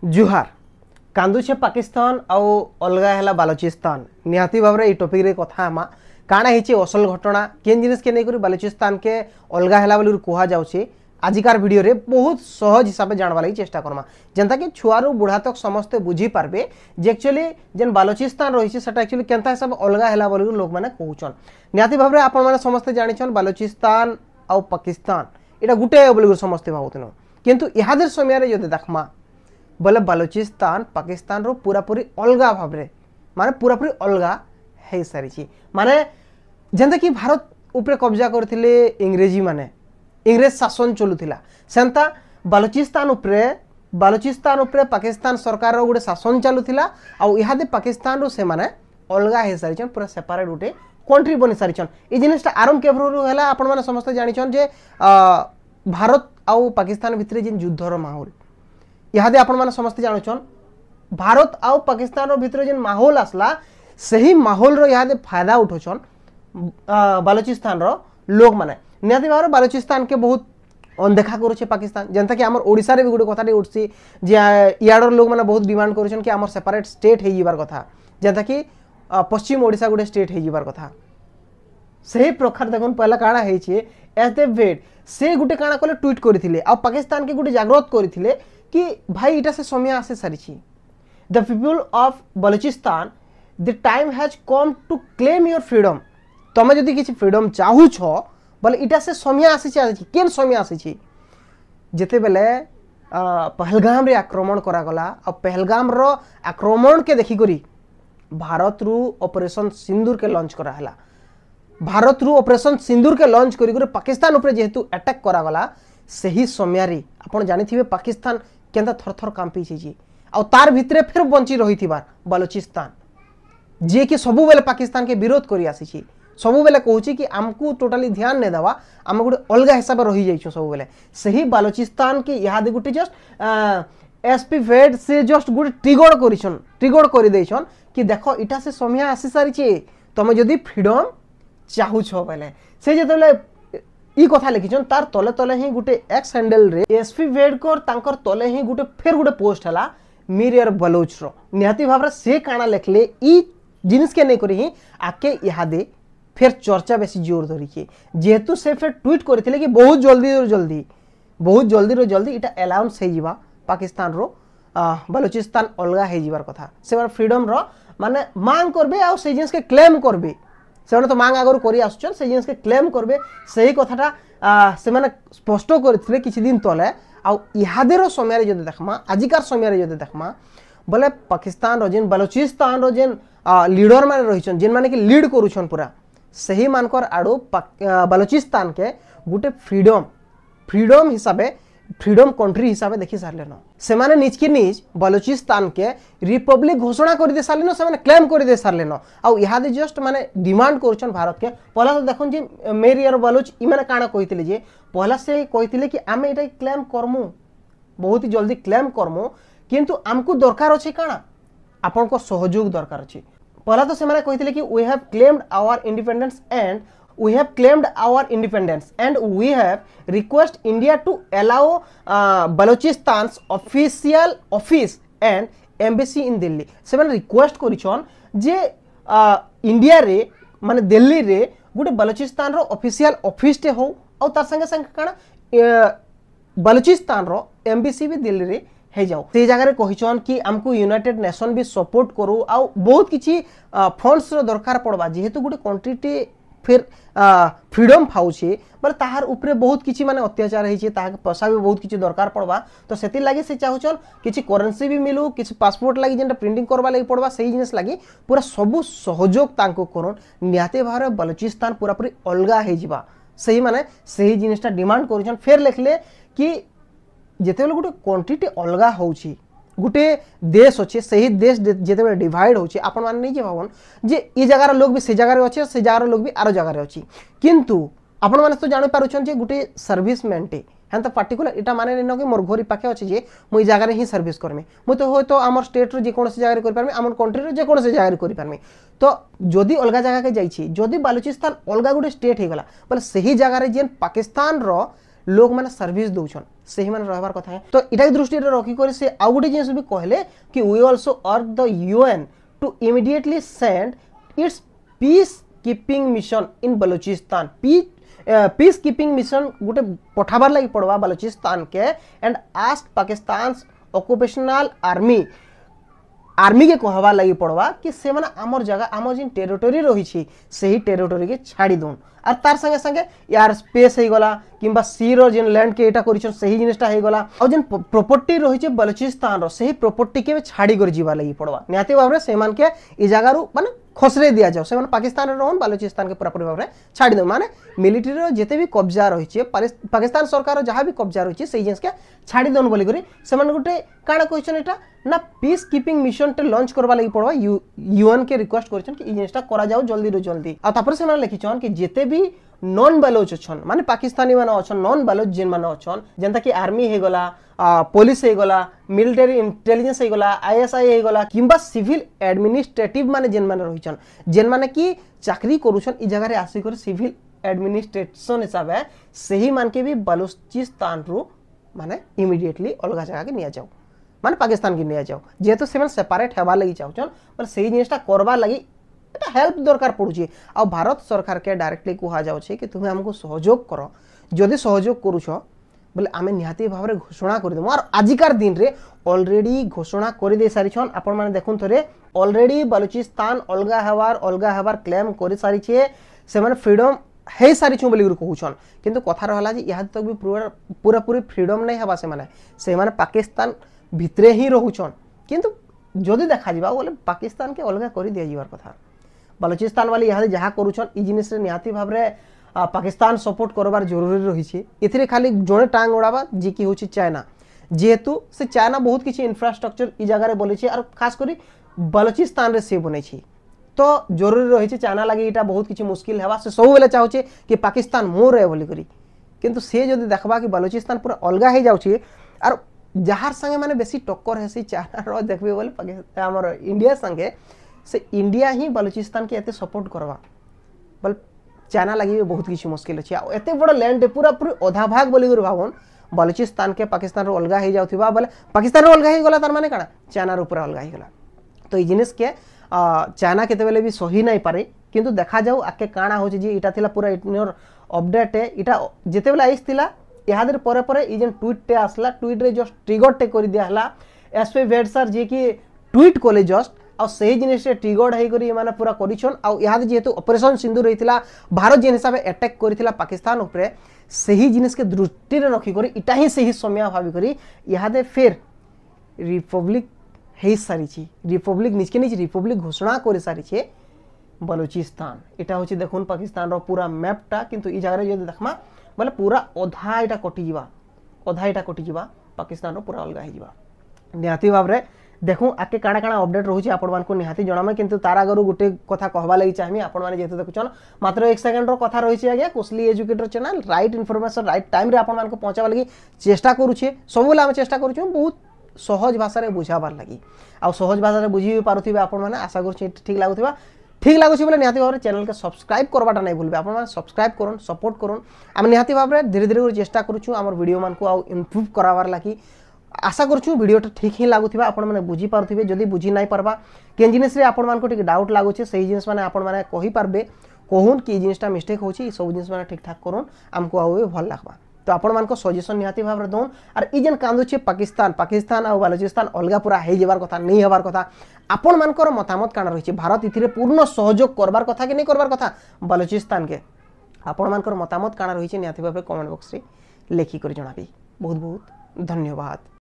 जुहार कांदुछे पाकिस्तान आउ अलगा है बालोचिस्तान निहाती भाव में टॉपिक रे कथा हमा काना हिचे असल घटना केन जिनिस के नहीं बालोचिस्तान के अलगा है बोली कह जाऊँगी आजिकार वीडियो रे बहुत सहज हिसाब से जानवा लगी चेष्टा करमा जनता कि छुआरू बुढ़ा तक समस्ते बुझी पारबे जे एक्चुअली जेन बालोचिस्तान रही है एक्चुअली केनता हिसाब अलगा है बोली लोक मैंने कहउछन निहाती भाव में आपण मैंने समस्ते जानिछन बालोचिस्तान आउ पाकिस्तान यहाँ गुटे बोली समस्ते भावुन किंतु इहादर समय जो देखमा बोले बालोचिस्तान पाकिस्तान रो पूरापूरी अलगा भाव में माने पूरापूरी अलगा है सारी माने जेंता कि भारत ऊपर कब्जा करथिले इंग्रेजी माने इंग्रेज शासन चलुथिला सेंता बालोचिस्तान उपरे पाकिस्तान सरकार रो गोटे शासन चलुथिला आउ इहादे पाकिस्तान रो से माने अलगा है सारी पूरा सेपरेट गोटे कंट्री बनी सारी ये जिनिसटा आरंभ केभरु हैला आपण माने समस्त जानिछन जे भारत आउ पाकिस्तान भितरे जिन युद्धर माहौल इहादे आपण माने समस्त जानुछन भारत आउ पाकिस्तान भितर जेन माहौल आसला सही माहौल रो इहादे फायदा उठोछन बालोचिस्तान रो लोग माने निहाती भाव बालोचिस्तान के बहुत अनदेखा करुछे पाकिस्तान जेंता कि हमर ओडिसा रे भी गुटे कथाटी उठसी जे इयाडर लोग माने बहुत डिमांड करुछन कि हमर सेपरेट स्टेट हे जिबार कथा जेंता कि पश्चिम ओडिसा गुटे स्टेट हे जिबार कथा सही प्रकार देखन पहला काना हेछि एज द वेट से गुटे काना कले ट्वीट करिथिले आ पाकिस्तान के गुटे जागृत करिथिले कि भाई इटा से समय आसे सारी the people of Balochistan the time has come to claim your freedom तुम जदि किसी फ्रीडम चाहूछ बोले इटा से समय आसी केन समय आसी जिते बेले पहलगाम रे आक्रमण करागला और पहलगाम रो आक्रमण के देखी करी भारत रु ऑपरेशन सिंदूर के लॉन्च कराला भारत रु ऑपरेशन सिंदूर के लॉन्च करी पाकिस्तान ऊपर जेहेतु अटैक करागला सही समय रे आपण जानिथिबे पाकिस्तान केंदा थरथर कांपी छी आ तार भितरे फिर बंची रही थिबार बालोचिस्तान जे कि सबु बेले पाकिस्तान के विरोध करी आसी छी सबु बेले कहूची कि हमकू टोटली ध्यान ने देवा हम गोटे अलग हिसाब रही जाइछो सबु बेले सही बालोचिस्तान के इहादे गुटे जस्ट एसपी फेड से जस्ट गुटे ट्रिगर करि दैछन कि देखो इटा से समय आसी सारी छी तुम जदी फ्रीडम चाहूछो बेले से जेतेले ई कथा लिखिछन तार तले तले ही गुटे एक्स हैंडल रे एसपी वेडकर तांकर तले ही गुटे फिर गुटे पोस्ट हला मीरियर बलोच रो निहाती भाव से काना लिखले ई जिनिस के नहीं करी ही आके इहादे फिर चर्चा बेसी जोर धरी के जेहेतु से फिर ट्वीट करथिले कि बहुत जल्दी इटा अलाउंस हे जिबा पाकिस्तान रो बलोचिस्तान अलगा हे जिबार कथा से फ्रीडम रो माने मांग करबे आ से जिनिस के क्लेम करबे से तो मांग आगर करी आसुचन से जिनिस के क्लेम करबे सही कथाटा से माने स्पष्ट करथिले किछि दिन तले आ इहादेर समय रे जदि देखमा आजिकार समय रे जदि देखमा बोले पाकिस्तान रो जेन बलोचिस्तान रो जेन लीडर माने रहिछन जेन माने कि लीड करूछन पूरा सही मानकर आडो बलोचिस्तान के गुटे फ्रीडम हिसाबे फ्रीडम कंट्री हिसाबे देखि सारलेन से माने निज के निज बलोचिस्तान के रिपब्लिक घोषणा कर दे सारलेन से माने क्लेम कर दे सारलेन आ इहादे जस्ट माने डिमांड करूछन भारत के पहला तो देखन जे मेरियर बलोच इ माने काना कहितले जे पहला से कहितले कि आमे एटा क्लेम करमु बहुत ही जल्दी क्लेम करमु किंतु हमकु दरकार अछि काना आपन को सहयोग दरकार अछि पहला तो से माने कहितले कि we have claimed our independence and we have request India to allow Balochistan official office and embassy in Delhi से माने रिक्वेस्ट करिछन जे इंडिया रे माने दिल्ली रे गुटे बलोचिस्तान रो ऑफिशियल ऑफिस टे हो और तार संगे संगे काना बलोचिस्तान रो एम्बेसी भी दिल्ली रे हे जाओ से जगह कहिछन कि हमको यूनाइटेड नेशन भी सपोर्ट करू आ बहुत किछि फंड्स रो दरकार पड़बा जेहेतु गुटे कंट्री टे फिर फ्रीडम फाउछे बोले ताहार ऊपर बहुत किछि माने अत्याचार हेछि ताहा पैसा भी बहुत किछि दरकार पड़बा तो सेति लागि से चाहुछन किछि करेंसी भी मिलू किछि पासपोर्ट लागि जेंटा प्रिंटिंग करबा लागि पड़बा सही जिनिस लागि पूरा सबु सहयोग तांको करन निहाते भारे बलोचिस्तान पूरा पूरी अलगा हे जिबा सही माने सही जिनिसटा डिमांड करिछन फिर लिखले कि जेते गोटे कंट्री अलगा होउछि गोटे देश अच्छे सही देश जेते डिवाइड होउछि आपण माने नहीं जे भावन जे ई जगार लोग भी से जगार अच्छे से जगार लोग भी आरो जगार अछि किंतु आपण माने तो जानि पारुछन जे गोटे सर्विसमैन टे हन तो पर्टिकुलर इटा माने न कि मोर घरी पाखे अछि जे मुई जगार ही सर्विस करमे मु तो होय तो हमर स्टेट रो जे कोन से जगार कर परमे हमर कंट्री रो जे कोन से जगार कर परमे तो जदि अलगा जगह के जाई छी जदि बालोचिस्तान अलगा गोटे स्टेट हे गला बोले सही जगार जेन पाकिस्तान रो लोग माने सर्विस दउछन सही माने रहबार कथा है। तो इटा दृष्टि रखी कर से आउ गोटे जिनिस भी कहले कि we also urge the UN to immediately send its peace keeping mission in Balochistan. Peace keeping mission गोटे पठाबार लगी पड़वा बलूचिस्तान के and ask Pakistan occupational army के कहवा लगी पड़वा कि से माने आमर जगह आमर जिन टेरिटोरी रही सही टेरिटोरी के छाड़ी दौन और तार संगे संगे यार स्पेस हो गला किंबा सी रो जिन लैंड के एटा करिछन सही जिनिसटा हो गला और जिन प्रॉपर्टी रही बलूचिस्तान रो सही प्रॉपर्टी के छाड़ी कर जीवा लगी पड़वा निहाती भाव में से मान के ई जगह रु माने खसरे दिया जाओ से पाकिस्तान रोहन बलूचिस्तान के पूरापूरी भाव में छाड़ी दो माने मिलिट्री जेते भी कब्जा रही पाकिस्तान सरकार जहाँ भी कब्जा रही से जिनिस के छाड़ी दौन बोली से गोटे काଣା कहछन एटा ना पीस कीपिंग मिशन टे लॉन्च करवा लगी पड़वा यूएन के रिक्वेस्ट करछन कि ई जिनिसटा करा जाओ जल्दी रो जल्दी आ तापर से माने लिखिछन कि जेते भी नॉन बलोच अछन माने पाकिस्तानी माने अछन नॉन बलोच जिन माने अछन जेंता कि आर्मी हे गला पुलिस हे गला मिलिटरी इंटेलिजेंस हे गला आईएसआई हे गला किंबा सिविल एडमिनिस्ट्रेटिव माने जेन माने रहिछन जेन माने कि चाकरी करूछन ई जगह रे आसी कर सिविल एडमिनिस्ट्रेशन हिसाब है सही मान के भी बलूचिस्तान रु माने इमीडिएटली अलग जगह के निया जाओ माने पाकिस्तान के निया जाओ जेहेतु से सेपरेट हेबा लगी चाहछन पर सही जिनिसटा करबा लगी एटा हेल्प दरकार पड़ुची आ भारत सरकार के डायरेक्टली कहा जाउ छे कि तुमे हमको सहयोग करो जदि सहयोग करूछ बोले आमे निहाती भाव में घोषणा कर देमु और आजिकार दिन रे ऑलरेडी घोषणा कर दे सारिछन आपण माने देखुन थरे ऑलरेडी बलूचिस्तान अलगा हवार क्लेम कर सारी छे से माने फ्रीडम हे सारी छु बोली कहूछन किंतु कथा रहला जे यहाँ तक भी पूरा पूरी फ्रीडम नहीं हवा से माने पाकिस्तान भितरे ही रहूछन किंतु जदि देखा जिबा बोले पाकिस्तान के अलगा कर दिया जीवार कथा बलूचिस्तान वाली यहाँ जहाँ करूछन ई जिनिस रे निहाती भाव में पाकिस्तान सपोर्ट करबार जरूरी रही छे इथिरे खाली जड़े टांग उड़ाबा जी की होची चाइना जेहेतु से चाइना बहुत किसी इंफ्रास्ट्रक्चर ई जगह रे बोले छे और खास करी बलूचिस्तान रे से बनै छे तो जरूरी रही छे चाइना लगी इटा बहुत किसी मुश्किल हेबा से सब बेले चाहूचे कि पाकिस्तान मोर है बोली करी किंतु से जदि देखबा कि बलूचिस्तान पूरा अलगा हो जाउछे और जहार संगे माने बेसी टक्कर है चाइना रो देखबे बोले पाकिस्तान हमर इंडिया संगे से इंडिया ही बलूचिस्तान के एते सपोर्ट करवा बोले चाइना लगी बहुत किसी मुश्किल अच्छे एत बड़ लैंड पूरा पूरी अधा भाग बोली भावन बलूचिस्तान के पाकिस्तान अलगा हो जाऊा बोले पाकिस्तान अलगा हो गला तार माने काଣା चाइना पूरा अलगा हो गला तो ये जिनिस के चाइना केते भी सही नहीं पारे किंतु देखा जाऊ आके काଣା हो जी इटा थिला पूरा इनर अपडेट है इटा जेते बेले आइस थिला यादर परे परे ई जेन ट्वीट टे आसला ट्वीट रे जस्ट ट्रिगर टे कर दिया हला एसपी वेड सर जे कि ट्वीट कोले जस्ट आ सही जिनिस ट्रिगर्ड हो माने पूरा करिछन आ याद जेहेतु ऑपरेशन सिंदूर रहितला भारत जेन हिसाब अटैक करितला पाकिस्तान ऊपर सही जिनिस के दृष्टि रे रखी करी इटा ही सही समय भाबी करी यादे फिर रिपब्लिक हे सारी छी रिपब्लिक निचके निच रिपब्लिक घोषणा कर सारी छे बलूचिस्तान इटा होची देखुन पाकिस्तान रो पूरा मैपटा किंतु ई जगह रे जदि देखमा बोले पूरा अधा इटा कटि जीवा पाकिस्तान रो पूरा अलगा हो जीवा निहाती भाव रे देखूँ आके काଣା काଣା अपडेट रोचे आपण मानकु निहाती जणामे किंतु तार आगरु गोटे कथा कहबा लागि चाहमी आपण माने जेते देखुछन मात्र 1 सेकंड रो कथा रहिछि आज्ञा Kosli educator channel right information right time रे आपण मानकु पहुंचाबा लागि चेष्टा करूछे सबले हम चेष्टा करूछु बहुत सहज भाषा रे बुझाबार लागि आ सहज भाषा रे बुझी पारुथिबे आपण माने आशा करूछि ठीक लागुछि बोले निहाती भाव चैनल के सब्सक्राइब करवाटा नहीं भूलबे आपण माने सब्सक्राइब करन सपोर्ट करन हम निहाती भाव धीरे धीरे चेष्टा करूछु हमर वीडियो मानकु आ इम्प्रूव कराबार लागि आशा करूँ वीडियोटा ठीक ही लगुवा आपण मैंने बुझी पारे जदि बुझी नहीं पार्बा केन जिनिस आपण मानक डाउट लगुचे से जिनिस मैंने आपण मैंने कही पार्बे कहून कि जिनिसटा मिस्टेक होची सब जिनिस मैंने ठीक ठाक करूँ आमको आउ भल लगवा तो आपण मान सजेसन निहाती भाव में दौन और ई जेन कांदुचे पाकिस्तान और बलूचिस्तान अलगा पूरा हो जाबार कथा नहीं हबार कथा आपण मानकर मतामत काना रही भारत इथिरे पूर्ण सहयोग करबार कथा कि नहीं करबार कथा बलूचिस्तान के आपण मानकर मतामत काना रही निहाती भाव कमेंट बॉक्स रे लेखिक जणाबी बहुत बहुत धन्यवाद।